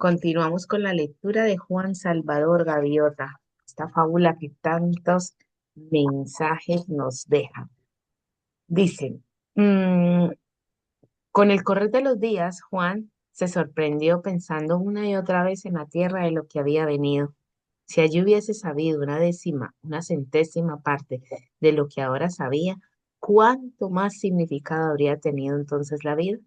Continuamos con la lectura de Juan Salvador Gaviota, esta fábula que tantos mensajes nos deja. Dicen, con el correr de los días, Juan se sorprendió pensando una y otra vez en la tierra de lo que había venido. Si allí hubiese sabido una décima, una centésima parte de lo que ahora sabía, ¿cuánto más significado habría tenido entonces la vida?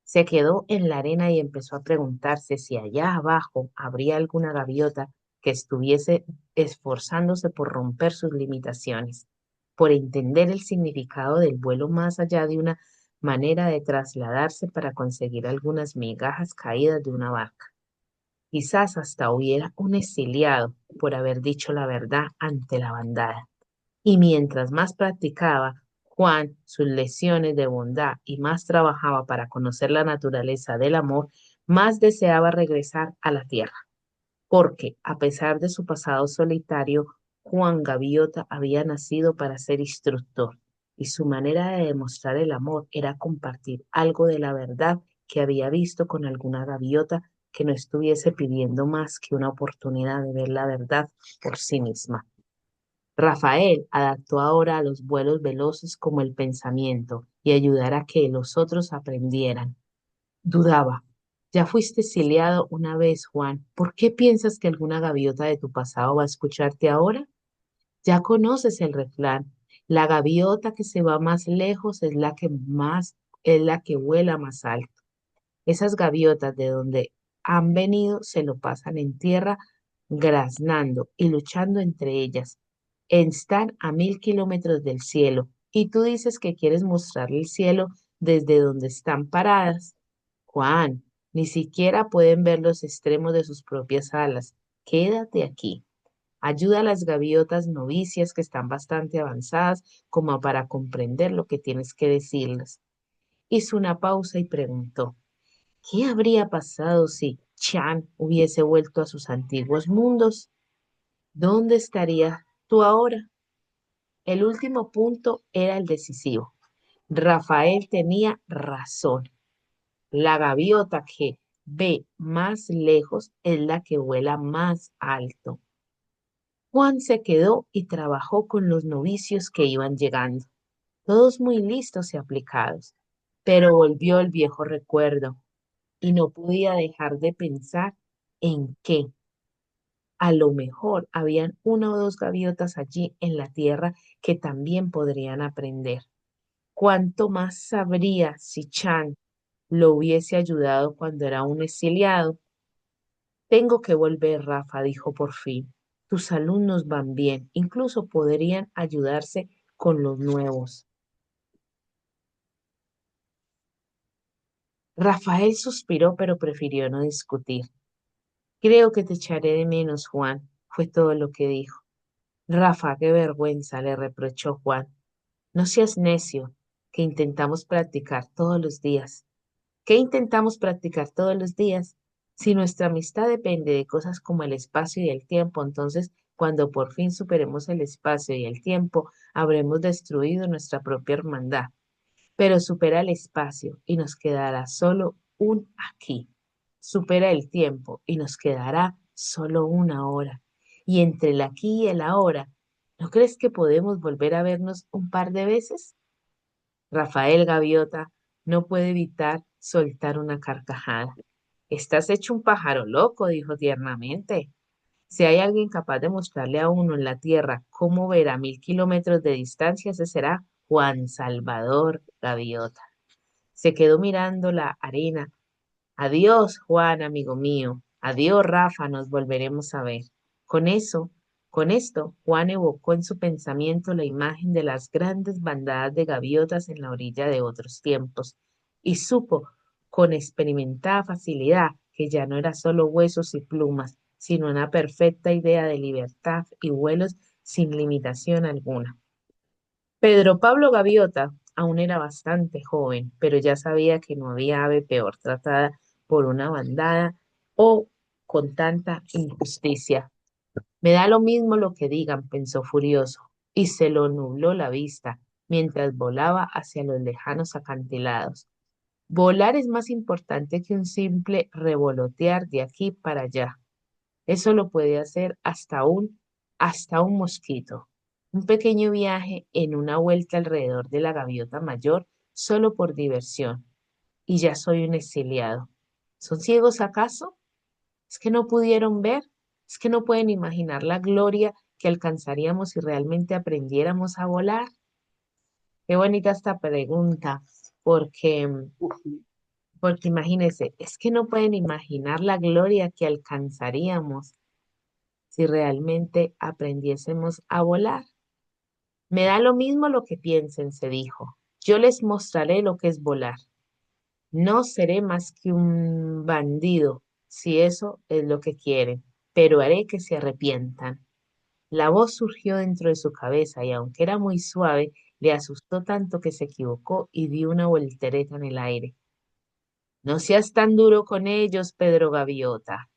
Se quedó en la arena y empezó a preguntarse si allá abajo habría alguna gaviota que estuviese esforzándose por romper sus limitaciones, por entender el significado del vuelo más allá de una manera de trasladarse para conseguir algunas migajas caídas de una barca. Quizás hasta hubiera un exiliado por haber dicho la verdad ante la bandada. Y mientras más practicaba Juan sus lecciones de bondad y más trabajaba para conocer la naturaleza del amor, más deseaba regresar a la tierra, porque a pesar de su pasado solitario, Juan Gaviota había nacido para ser instructor, y su manera de demostrar el amor era compartir algo de la verdad que había visto con alguna gaviota que no estuviese pidiendo más que una oportunidad de ver la verdad por sí misma. Rafael adaptó ahora a los vuelos veloces como el pensamiento y ayudar a que los otros aprendieran. Dudaba. Ya fuiste exiliado una vez, Juan. ¿Por qué piensas que alguna gaviota de tu pasado va a escucharte ahora? Ya conoces el refrán. La gaviota que se va más lejos es la que vuela más alto. Esas gaviotas de donde han venido se lo pasan en tierra graznando y luchando entre ellas. Están a 1000 kilómetros del cielo y tú dices que quieres mostrarle el cielo desde donde están paradas. Juan, ni siquiera pueden ver los extremos de sus propias alas. Quédate aquí. Ayuda a las gaviotas novicias que están bastante avanzadas como para comprender lo que tienes que decirles. Hizo una pausa y preguntó. ¿Qué habría pasado si Chan hubiese vuelto a sus antiguos mundos? ¿Dónde estarías tú ahora? El último punto era el decisivo. Rafael tenía razón. La gaviota que ve más lejos es la que vuela más alto. Juan se quedó y trabajó con los novicios que iban llegando, todos muy listos y aplicados. Pero volvió el viejo recuerdo y no podía dejar de pensar en que a lo mejor habían una o dos gaviotas allí en la tierra que también podrían aprender. ¿Cuánto más sabría si Chan lo hubiese ayudado cuando era un exiliado? Tengo que volver, Rafa, dijo por fin. Tus alumnos van bien, incluso podrían ayudarse con los nuevos. Rafael suspiró, pero prefirió no discutir. Creo que te echaré de menos, Juan, fue todo lo que dijo. Rafa, qué vergüenza, le reprochó Juan. No seas necio, que intentamos practicar todos los días. ¿Qué intentamos practicar todos los días? Si nuestra amistad depende de cosas como el espacio y el tiempo, entonces cuando por fin superemos el espacio y el tiempo, habremos destruido nuestra propia hermandad. Pero supera el espacio y nos quedará solo un aquí. Supera el tiempo y nos quedará solo una hora. Y entre el aquí y el ahora, ¿no crees que podemos volver a vernos un par de veces? Rafael Gaviota no puede evitar soltar una carcajada. Estás hecho un pájaro loco, dijo tiernamente. Si hay alguien capaz de mostrarle a uno en la tierra cómo ver a 1000 kilómetros de distancia, ese será Juan Salvador Gaviota. Se quedó mirando la arena. Adiós, Juan, amigo mío. Adiós, Rafa, nos volveremos a ver. Con eso, con esto, Juan evocó en su pensamiento la imagen de las grandes bandadas de gaviotas en la orilla de otros tiempos, y supo con experimentada facilidad que ya no era solo huesos y plumas, sino una perfecta idea de libertad y vuelos sin limitación alguna. Pedro Pablo Gaviota aún era bastante joven, pero ya sabía que no había ave peor tratada por una bandada o con tanta injusticia. Me da lo mismo lo que digan, pensó furioso, y se lo nubló la vista mientras volaba hacia los lejanos acantilados. Volar es más importante que un simple revolotear de aquí para allá. Eso lo puede hacer hasta un mosquito. Un pequeño viaje en una vuelta alrededor de la gaviota mayor solo por diversión. Y ya soy un exiliado. ¿Son ciegos acaso? ¿Es que no pudieron ver? ¿Es que no pueden imaginar la gloria que alcanzaríamos si realmente aprendiéramos a volar? Qué bonita esta pregunta, porque, Ujú. porque imagínense, es que no pueden imaginar la gloria que alcanzaríamos si realmente aprendiésemos a volar. Me da lo mismo lo que piensen, se dijo. Yo les mostraré lo que es volar. No seré más que un bandido, si eso es lo que quieren, pero haré que se arrepientan. La voz surgió dentro de su cabeza y aunque era muy suave, le asustó tanto que se equivocó y dio una voltereta en el aire. No seas tan duro con ellos, Pedro Gaviota.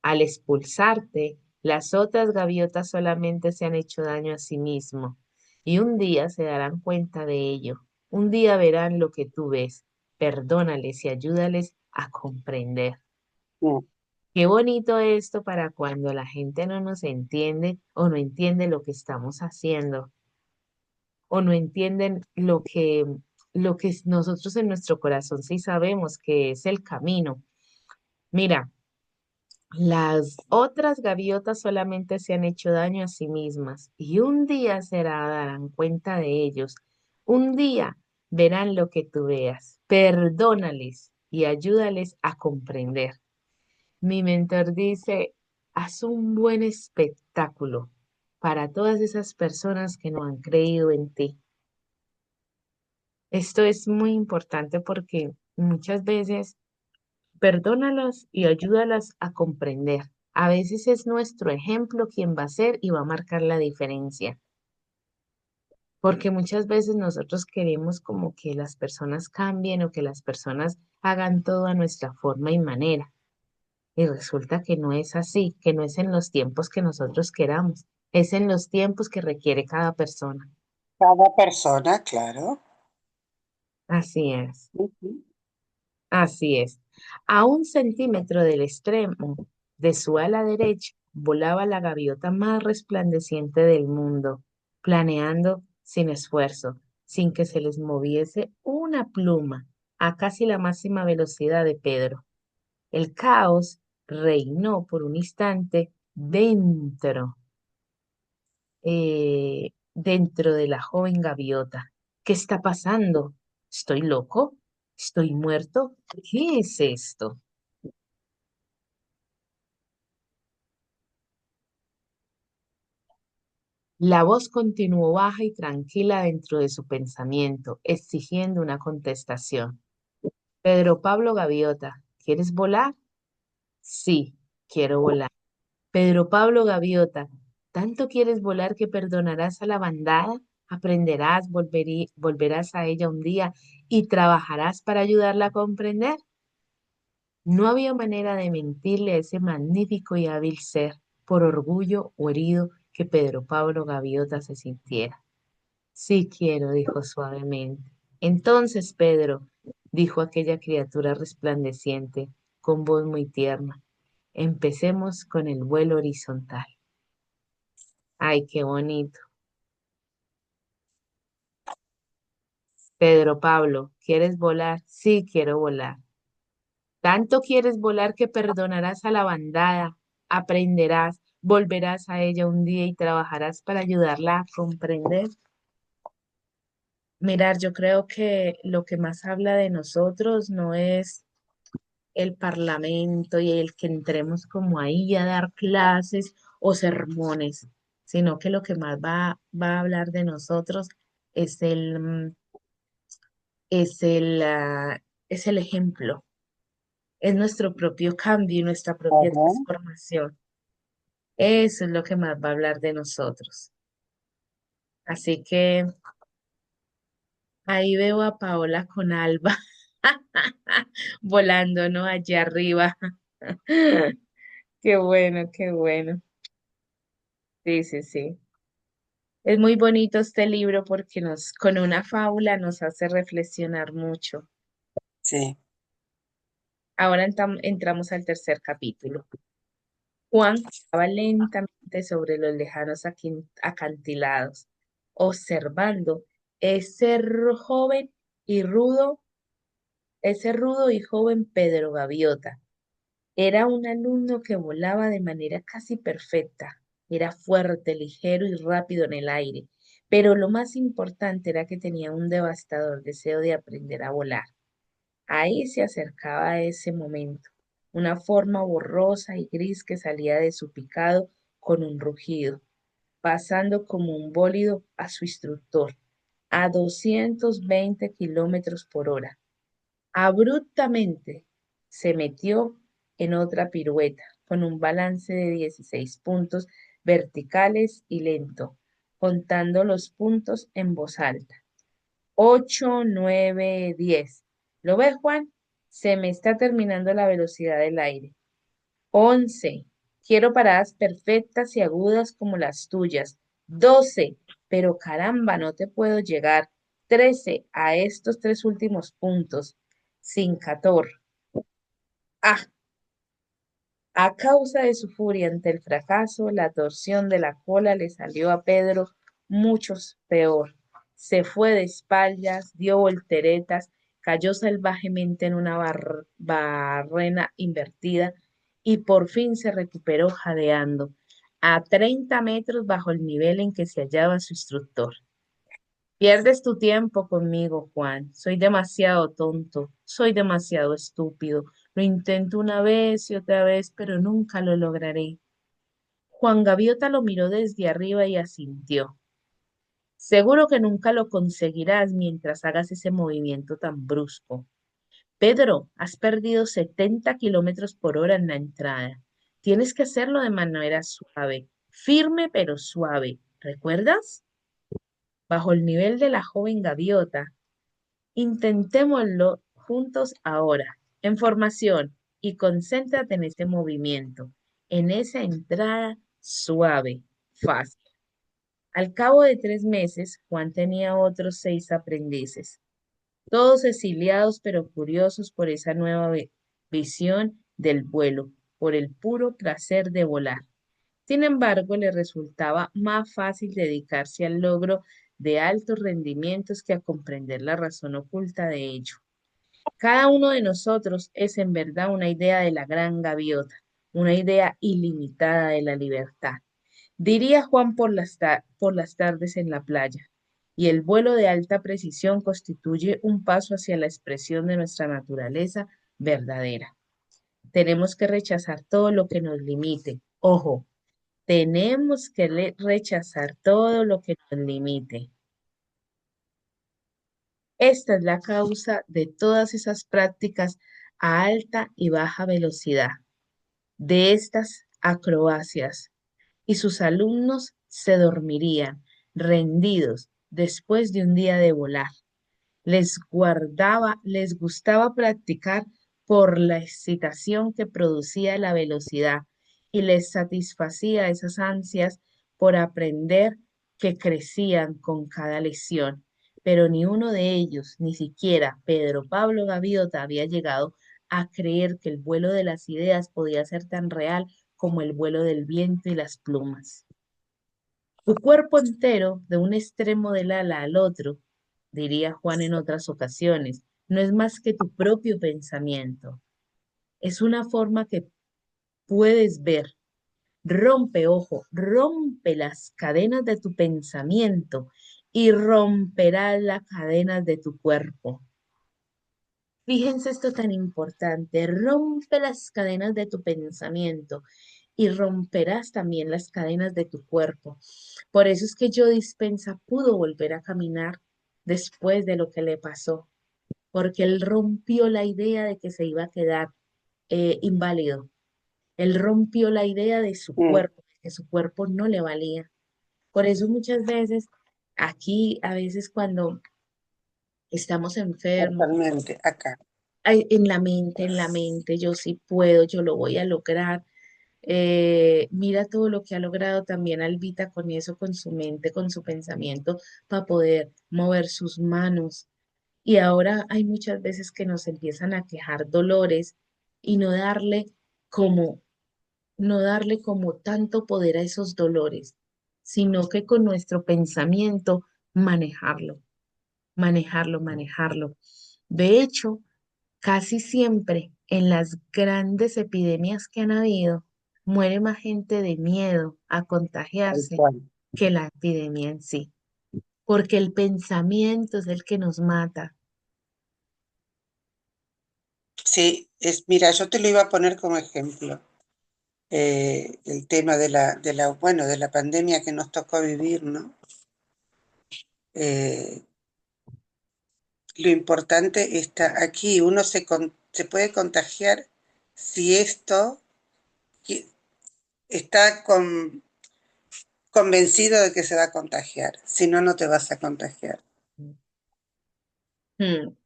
Al expulsarte, las otras gaviotas solamente se han hecho daño a sí mismo y un día se darán cuenta de ello. Un día verán lo que tú ves. Perdónales y ayúdales a comprender. Mm. Qué bonito esto para cuando la gente no nos entiende o no entiende lo que estamos haciendo o no entienden nosotros en nuestro corazón sí sabemos que es el camino. Mira, las otras gaviotas solamente se han hecho daño a sí mismas y un día se darán cuenta de ellos. Un día verán lo que tú veas. Perdónales y ayúdales a comprender. Mi mentor dice, haz un buen espectáculo para todas esas personas que no han creído en ti. Esto es muy importante porque muchas veces perdónalas y ayúdalas a comprender. A veces es nuestro ejemplo quien va a ser y va a marcar la diferencia, porque muchas veces nosotros queremos como que las personas cambien o que las personas hagan todo a nuestra forma y manera. Y resulta que no es así, que no es en los tiempos que nosotros queramos, es en los tiempos que requiere cada persona. Cada persona, claro. Así es. Ujú. Así es. A un centímetro del extremo de su ala derecha volaba la gaviota más resplandeciente del mundo, planeando sin esfuerzo, sin que se les moviese una pluma, a casi la máxima velocidad de Pedro. El caos reinó por un instante dentro de la joven gaviota. ¿Qué está pasando? ¿Estoy loco? ¿Estoy muerto? ¿Qué es esto? La voz continuó baja y tranquila dentro de su pensamiento, exigiendo una contestación. Pedro Pablo Gaviota, ¿quieres volar? Sí, quiero volar. Pedro Pablo Gaviota, ¿tanto quieres volar que perdonarás a la bandada? Aprenderás, volverás a ella un día y trabajarás para ayudarla a comprender. No había manera de mentirle a ese magnífico y hábil ser, por orgullo o herido que Pedro Pablo Gaviota se sintiera. Sí quiero, dijo suavemente. Entonces, Pedro, dijo aquella criatura resplandeciente, con voz muy tierna, empecemos con el vuelo horizontal. Ay, qué bonito. Pedro Pablo, ¿quieres volar? Sí, quiero volar. Tanto quieres volar que perdonarás a la bandada, aprenderás, volverás a ella un día y trabajarás para ayudarla a comprender. Mirar, yo creo que lo que más habla de nosotros no es el parlamento y el que entremos como ahí a dar clases o sermones, sino que lo que más va a hablar de nosotros es es el, ah, es el ejemplo, es nuestro propio cambio y nuestra propia Ajá. transformación. Eso es lo que más va a hablar de nosotros. Así que ahí veo a Paola con Alba volando, ¿no? Allá arriba. Qué bueno, qué bueno. Sí, sí, sí. Es muy bonito este libro porque con una fábula nos hace reflexionar mucho. sí. Ahora entramos al tercer capítulo. Juan caminaba lentamente sobre los lejanos acantilados, observando ese joven y rudo, ese rudo y joven Pedro Gaviota. Era un alumno que volaba de manera casi perfecta. Era fuerte, ligero y rápido en el aire, pero lo más importante era que tenía un devastador deseo de aprender a volar. Ahí se acercaba ese momento, una forma borrosa y gris que salía de su picado con un rugido, pasando como un bólido a su instructor, a 220 kilómetros por hora. Abruptamente se metió en otra pirueta, con un balance de 16 puntos verticales y lento, contando los puntos en voz alta. 8, 9, 10. ¿Lo ves, Juan? Se me está terminando la velocidad del aire. 11. Quiero paradas perfectas y agudas como las tuyas. 12. Pero caramba, no te puedo llegar. 13. A estos tres últimos puntos. Sin 14. Ah, a causa de su furia ante el fracaso, la torsión de la cola le salió a Pedro muchos peor. Se fue de espaldas, dio volteretas, cayó salvajemente en una barrena invertida y por fin se recuperó jadeando, a 30 metros bajo el nivel en que se hallaba su instructor. Pierdes tu tiempo conmigo, Juan. Soy demasiado tonto, soy demasiado estúpido. Lo intento una vez y otra vez, pero nunca lo lograré. Juan Gaviota lo miró desde arriba y asintió. Seguro que nunca lo conseguirás mientras hagas ese movimiento tan brusco. Pedro, has perdido 70 kilómetros por hora en la entrada. Tienes que hacerlo de manera suave, firme pero suave. ¿Recuerdas? Bajo el nivel de la joven gaviota, intentémoslo juntos ahora, en formación, y concéntrate en ese movimiento, en esa entrada suave, fácil. Al cabo de 3 meses, Juan tenía otros 6 aprendices, todos exiliados pero curiosos por esa nueva visión del vuelo, por el puro placer de volar. Sin embargo, le resultaba más fácil dedicarse al logro de altos rendimientos que a comprender la razón oculta de ello. Cada uno de nosotros es en verdad una idea de la gran gaviota, una idea ilimitada de la libertad. Diría Juan por las tardes en la playa, y el vuelo de alta precisión constituye un paso hacia la expresión de nuestra naturaleza verdadera. Tenemos que rechazar todo lo que nos limite. Ojo, tenemos que rechazar todo lo que nos limite. Esta es la causa de todas esas prácticas a alta y baja velocidad, de estas acrobacias, y sus alumnos se dormirían rendidos después de un día de volar. Les gustaba practicar por la excitación que producía la velocidad y les satisfacía esas ansias por aprender que crecían con cada lección. Pero ni uno de ellos, ni siquiera Pedro Pablo Gaviota, había llegado a creer que el vuelo de las ideas podía ser tan real como el vuelo del viento y las plumas. Tu cuerpo entero, de un extremo del ala al otro, diría Juan en otras ocasiones, no es más que tu propio pensamiento. Es una forma que puedes ver. Rompe, ojo, rompe las cadenas de tu pensamiento y romperás las cadenas de tu cuerpo. Fíjense esto tan importante, rompe las cadenas de tu pensamiento y romperás también las cadenas de tu cuerpo. Por eso es que Joe Dispensa pudo volver a caminar después de lo que le pasó, porque él rompió la idea de que se iba a quedar inválido. Él rompió la idea de su Mm, cuerpo, de que su cuerpo no le valía. Por eso muchas veces aquí, a veces cuando estamos enfermos, totalmente, acá. ay, en la mente, yo sí puedo, yo lo voy a lograr. Mira todo lo que ha logrado también Albita con eso, con su mente, con su pensamiento, para poder mover sus manos. Y ahora hay muchas veces que nos empiezan a quejar dolores y como, no darle como tanto poder a esos dolores, sino que con nuestro pensamiento manejarlo, manejarlo. De hecho, casi siempre en las grandes epidemias que han habido, muere más gente de miedo a tal contagiarse cual. que la epidemia en sí, porque el pensamiento es el que nos mata. Sí, mira, yo te lo iba a poner como ejemplo. El tema bueno, de la pandemia que nos tocó vivir, ¿no? Eh, lo importante está aquí, uno se puede contagiar si qui- está convencido de que se va a contagiar, si no, no te vas a contagiar. Mm.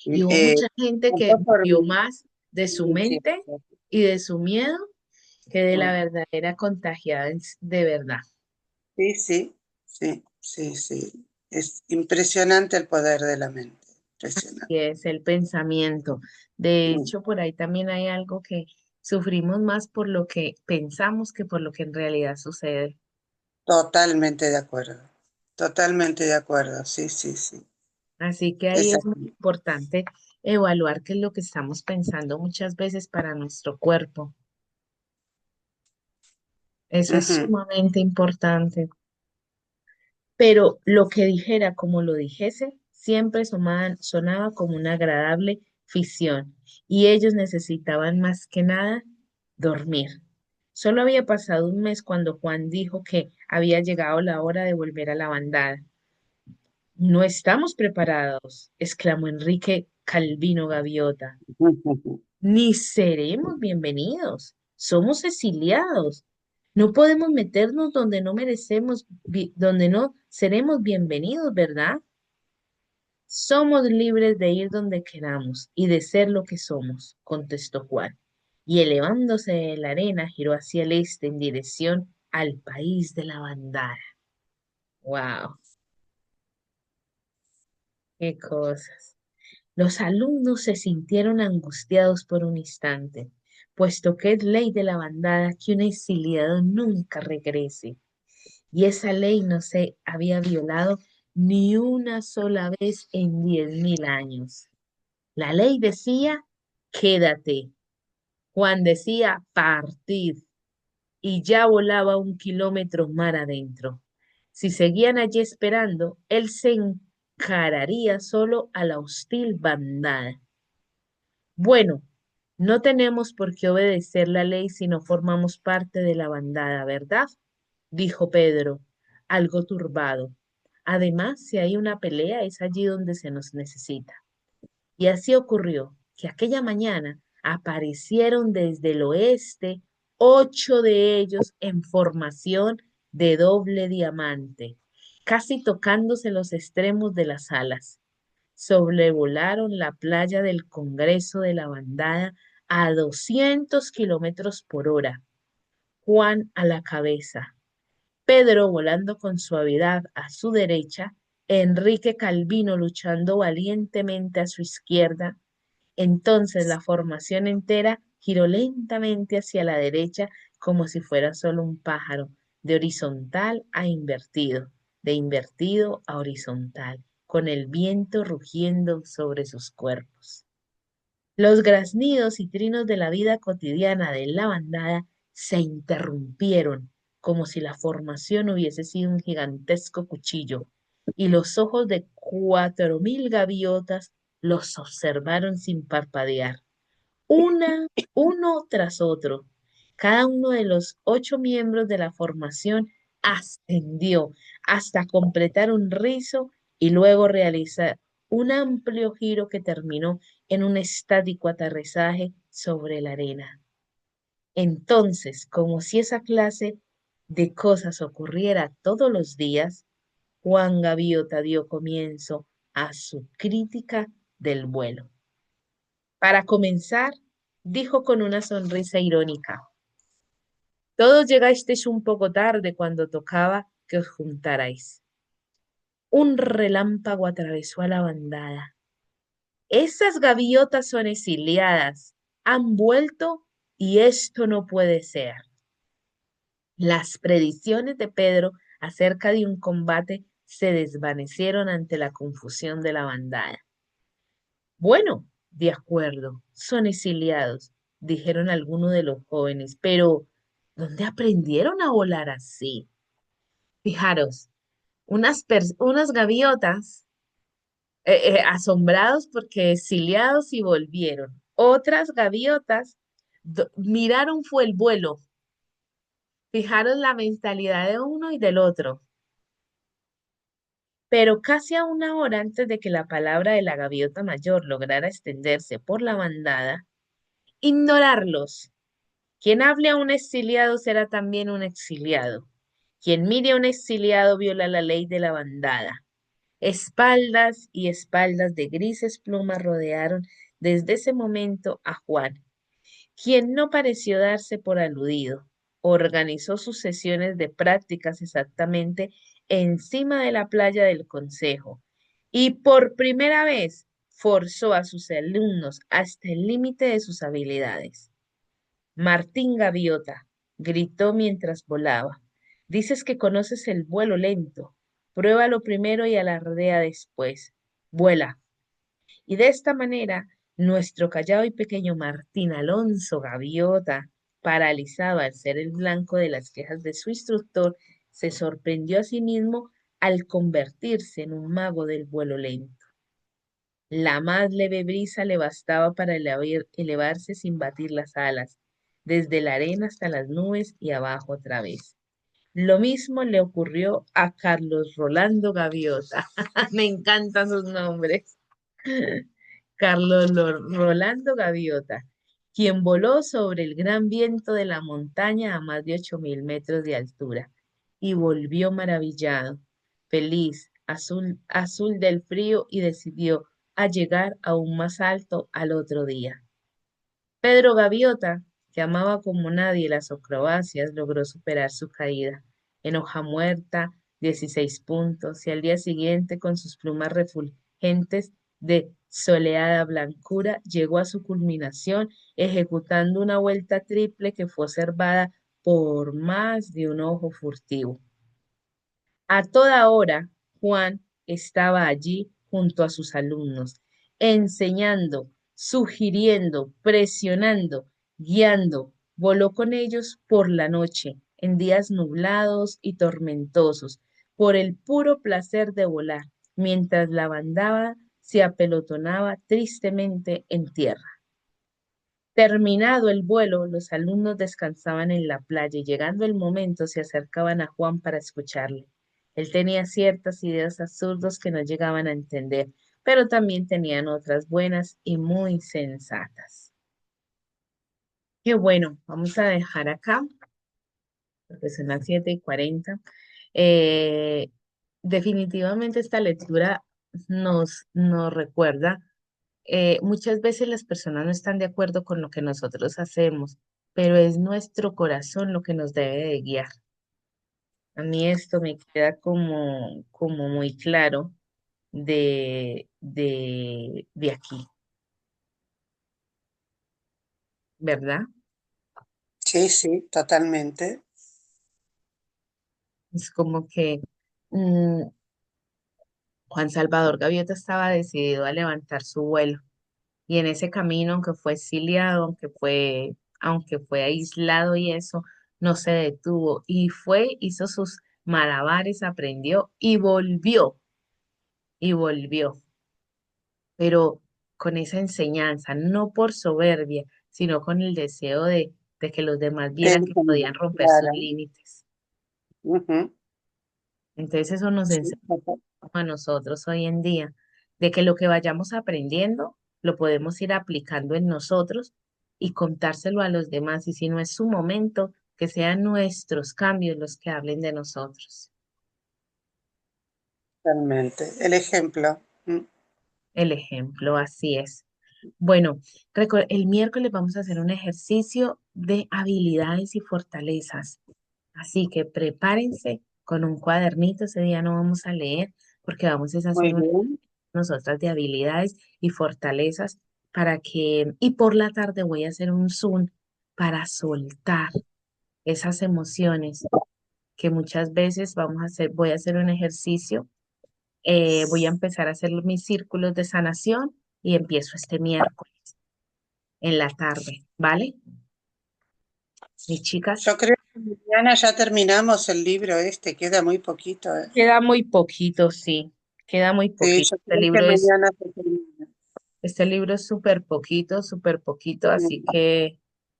Y hubo Eh, mucha gente que Contó por murió mí, más de su muy mente cierto. y de su miedo que de la Mm. verdadera contagiada de verdad. Sí, sí, sí, sí, sí. Es impresionante el poder de la mente, impresionante. Y es el pensamiento. De Mm. hecho, por ahí también hay algo que sufrimos más por lo que pensamos que por lo que en realidad sucede. Totalmente de acuerdo, sí, sí, sí. Así que ahí Es es muy así. importante evaluar qué es lo que estamos pensando muchas veces para nuestro cuerpo. Eso es Ujú. sumamente importante. Pero lo que dijera como lo dijese, siempre sonaba como una agradable ficción, y ellos necesitaban más que nada dormir. Solo había pasado un mes cuando Juan dijo que había llegado la hora de volver a la bandada. No estamos preparados, exclamó Enrique Calvino Gaviota. Ni seremos bienvenidos. Somos exiliados. No podemos meternos donde no merecemos, donde no seremos bienvenidos, ¿verdad? Somos libres de ir donde queramos y de ser lo que somos, contestó Juan. Y elevándose de la arena, giró hacia el este en dirección al país de la bandada. ¡Wow! ¡Qué cosas! Los alumnos se sintieron angustiados por un instante, puesto que es ley de la bandada que un exiliado nunca regrese, y esa ley no se había violado ni una sola vez en 10.000 años. La ley decía, quédate. Juan decía, partid, y ya volaba 1 kilómetro mar adentro. Si seguían allí esperando, él se encararía solo a la hostil bandada. Bueno, no tenemos por qué obedecer la ley si no formamos parte de la bandada, ¿verdad? Dijo Pedro, algo turbado. Además, si hay una pelea, es allí donde se nos necesita. Y así ocurrió que aquella mañana aparecieron desde el oeste 8 de ellos en formación de doble diamante, casi tocándose los extremos de las alas. Sobrevolaron la playa del Congreso de la bandada a 200 kilómetros por hora, Juan a la cabeza, Pedro volando con suavidad a su derecha, Enrique Calvino luchando valientemente a su izquierda. Entonces la formación entera giró lentamente hacia la derecha como si fuera solo un pájaro, de horizontal a invertido, de invertido a horizontal, con el viento rugiendo sobre sus cuerpos. Los graznidos y trinos de la vida cotidiana de la bandada se interrumpieron como si la formación hubiese sido un gigantesco cuchillo, y los ojos de 4.000 gaviotas los observaron sin parpadear, uno tras otro. Cada uno de los 8 miembros de la formación ascendió hasta completar un rizo y luego realizar un amplio giro que terminó en un estático aterrizaje sobre la arena. Entonces, como si esa clase de cosas ocurriera todos los días, Juan Gaviota dio comienzo a su crítica del vuelo. Para comenzar, dijo con una sonrisa irónica, todos llegasteis un poco tarde cuando tocaba que os juntarais. Un relámpago atravesó a la bandada. Esas gaviotas son exiliadas, han vuelto y esto no puede ser. Las predicciones de Pedro acerca de un combate se desvanecieron ante la confusión de la bandada. Bueno, de acuerdo, son exiliados, dijeron algunos de los jóvenes, pero ¿dónde aprendieron a volar así? Fijaros, unas gaviotas asombrados porque exiliados y volvieron. Otras gaviotas miraron fue el vuelo. Fijaros la mentalidad de uno y del otro. Pero casi a una hora antes de que la palabra de la gaviota mayor lograra extenderse por la bandada, ignorarlos. Quien hable a un exiliado será también un exiliado. Quien mire a un exiliado viola la ley de la bandada. Espaldas y espaldas de grises plumas rodearon desde ese momento a Juan, quien no pareció darse por aludido. Organizó sus sesiones de prácticas exactamente encima de la playa del Consejo y por primera vez forzó a sus alumnos hasta el límite de sus habilidades. Martín Gaviota, gritó mientras volaba. Dices que conoces el vuelo lento. Pruébalo primero y alardea después. Vuela. Y de esta manera, nuestro callado y pequeño Martín Alonso Gaviota, paralizado al ser el blanco de las quejas de su instructor, se sorprendió a sí mismo al convertirse en un mago del vuelo lento. La más leve brisa le bastaba para elevarse sin batir las alas, desde la arena hasta las nubes y abajo otra vez. Lo mismo le ocurrió a Carlos Rolando Gaviota. Me encantan sus nombres. Rolando Gaviota, quien voló sobre el gran viento de la montaña a más de 8.000 metros de altura y volvió maravillado, feliz, azul del frío y decidió a llegar aún más alto al otro día. Pedro Gaviota, que amaba como nadie las acrobacias, logró superar su caída. En hoja muerta, 16 puntos, y al día siguiente, con sus plumas refulgentes de soleada blancura, llegó a su culminación, ejecutando una vuelta triple que fue observada por más de un ojo furtivo. A toda hora, Juan estaba allí junto a sus alumnos, enseñando, sugiriendo, presionando, guiando. Voló con ellos por la noche, en días nublados y tormentosos, por el puro placer de volar, mientras la bandada se apelotonaba tristemente en tierra. Terminado el vuelo, los alumnos descansaban en la playa y llegando el momento se acercaban a Juan para escucharle. Él tenía ciertas ideas absurdas que no llegaban a entender, pero también tenían otras buenas y muy sensatas. Qué bueno, vamos a dejar acá, porque son las 7:40. Eh, Definitivamente esta lectura nos recuerda muchas veces las personas no están de acuerdo con lo que nosotros hacemos, pero es nuestro corazón lo que nos debe de guiar. A mí esto me queda como muy claro de aquí, ¿verdad? Sí, sí, totalmente. Es como que mm, Juan Salvador Gaviota estaba decidido a levantar su vuelo y en ese camino, aunque fue exiliado, aunque fue aislado y eso, no se detuvo y fue, hizo sus malabares, aprendió y volvió, pero con esa enseñanza, no por soberbia, sino con el deseo de que los demás vieran que podían romper sus Claro. límites. Ujú. Entonces eso nos Sí, enseña a nosotros hoy en día, de que lo que vayamos aprendiendo lo podemos ir aplicando en nosotros y contárselo a los demás. Y si no es su momento, que sean nuestros cambios los que hablen de nosotros. totalmente. El ejemplo. El ejemplo, así es. Bueno, el miércoles vamos a hacer un ejercicio de habilidades y fortalezas. Así que prepárense con un cuadernito. Ese día no vamos a leer porque vamos a Muy hacer un bien. nosotras de habilidades y fortalezas y por la tarde voy a hacer un Zoom para soltar esas emociones que muchas veces voy a hacer un ejercicio, voy a empezar a hacer mis círculos de sanación y empiezo este miércoles en la tarde, ¿vale? Mis chicas, Yo creo que mañana ya terminamos el libro este, queda muy poquito, ¿eh? queda muy poquito, sí, queda muy Sí, poquito. yo creo que mañana se termina. Este libro es súper poquito, Sí.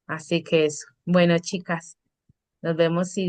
así que eso. Bueno, chicas, nos vemos si